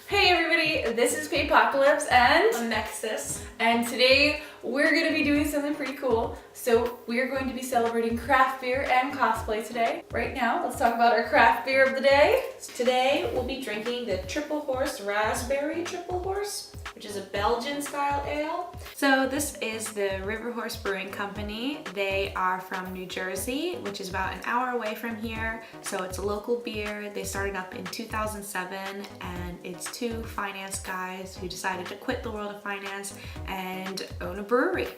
Hey everybody, this is Apocalypse and Amexis. and today we're going to be doing something pretty cool. So we are going to be celebrating craft beer and cosplay today. Right now, let's talk about our craft beer of the day. Today we'll be drinking the Triple Horse Raspberry Triple Horse, which is a Belgian style ale. So this is the Riverhorse Brewing Company. They are from New Jersey, which is about an hour away from here. So it's a local beer. They started up in 2007 and it's two finance guys who decided to quit the world of finance and own a brewery.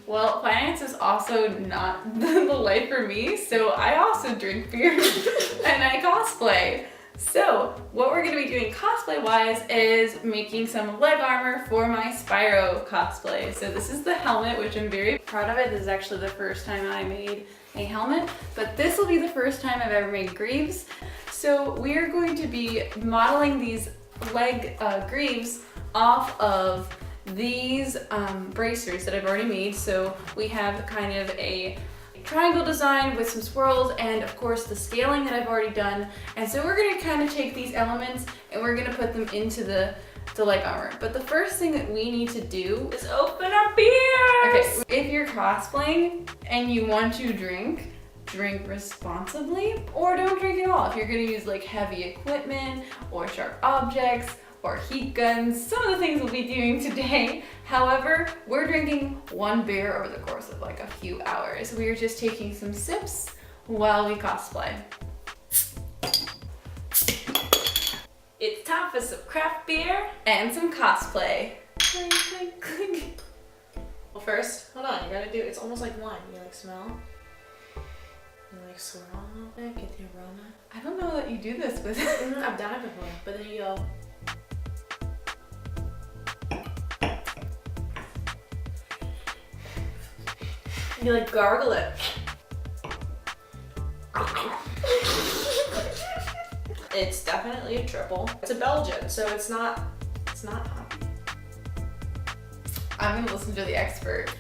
Well, finance is also not the life for me, so I also drink beer and I cosplay. So what we're going to be doing cosplay-wise is making some leg armor for my Spyro cosplay. So this is the helmet, which I'm very proud of it. This is actually the first time I made a helmet, but this will be the first time I've ever made Greaves. So we are going to be modeling these leg Greaves off of these bracers that I've already made. So we have kind of a triangle design with some swirls and of course the scaling that I've already done. And so we're gonna kind of take these elements and we're gonna put them into the leg armor. But the first thing that we need to do is open our beers! Okay, if you're cosplaying and you want to drink responsibly or don't drink at all. If you're gonna use like heavy equipment or sharp objects or heat guns, some of the things we'll be doing today. However, we're drinking one beer over the course of like a few hours. We are just taking some sips while we cosplay. It's time for some craft beer and some cosplay. Clink, clink, clink. Well, first, hold on, you gotta do, it's almost like wine. You like smell? You like swirl a little bit, get the aroma. I don't know that you do this with I've done it before, but then you go. You like gargle it. It's definitely a triple. It's a Belgian, so it's not hoppy. I'm gonna listen to the expert.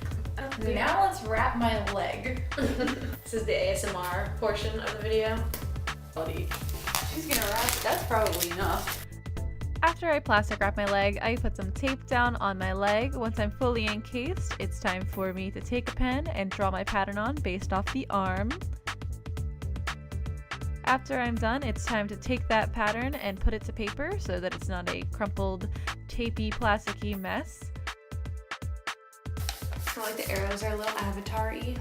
Now let's wrap my leg. This is the ASMR portion of the video. She's gonna wrap it. That's probably enough. After I plastic wrap my leg, I put some tape down on my leg. Once I'm fully encased, it's time for me to take a pen and draw my pattern on based off the arm. After I'm done, it's time to take that pattern and put it to paper so that it's not a crumpled, tapey, plasticky mess. I like the arrows are a little avatar-y.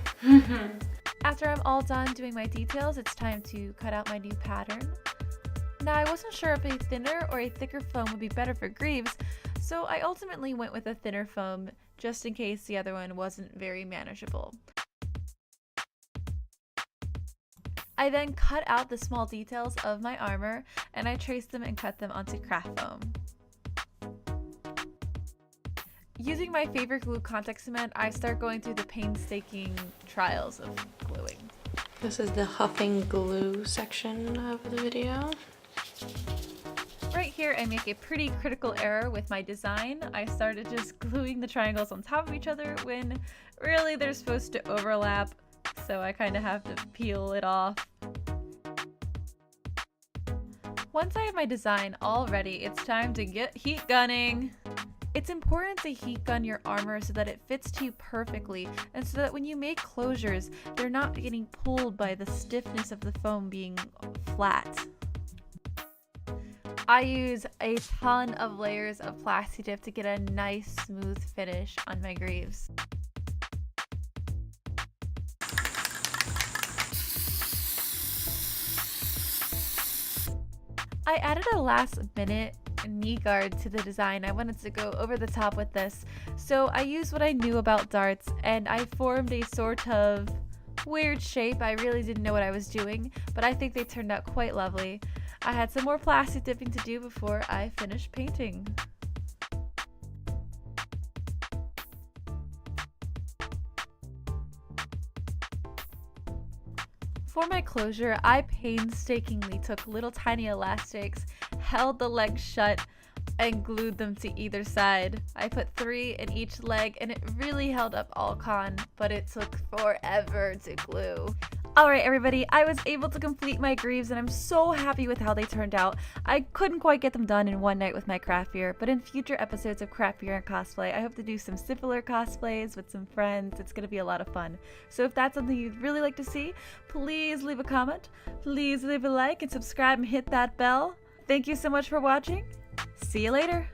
After I'm all done doing my details, it's time to cut out my new pattern. Now, I wasn't sure if a thinner or a thicker foam would be better for Greaves, so I ultimately went with a thinner foam just in case the other one wasn't very manageable. I then cut out the small details of my armor and I traced them and cut them onto craft foam. Using my favorite glue, contact cement, I start going through the painstaking trials of gluing. This is the huffing glue section of the video. Right here, I make a pretty critical error with my design. I started just gluing the triangles on top of each other when really they're supposed to overlap, so I kind of have to peel it off. Once I have my design all ready, it's time to get heat gunning. It's important to heat gun your armor so that it fits to you perfectly and so that when you make closures, they're not getting pulled by the stiffness of the foam being flat. I use a ton of layers of plasti dip to get a nice smooth finish on my Greaves. I added a last minute knee guard to the design. I wanted to go over the top with this, so I used what I knew about darts and I formed a sort of weird shape. I really didn't know what I was doing, but I think they turned out quite lovely. I had some more plastic dipping to do before I finished painting. For my closure, I painstakingly took little tiny elastics, held the legs shut, and glued them to either side. I put 3 in each leg and it really held up all con, but it took forever to glue. Alright everybody, I was able to complete my Greaves and I'm so happy with how they turned out. I couldn't quite get them done in one night with my craft beer, but in future episodes of Craft Beer and Cosplay, I hope to do some similar cosplays with some friends. It's going to be a lot of fun. So if that's something you'd really like to see, please leave a comment, please leave a like and subscribe and hit that bell. Thank you so much for watching. See you later.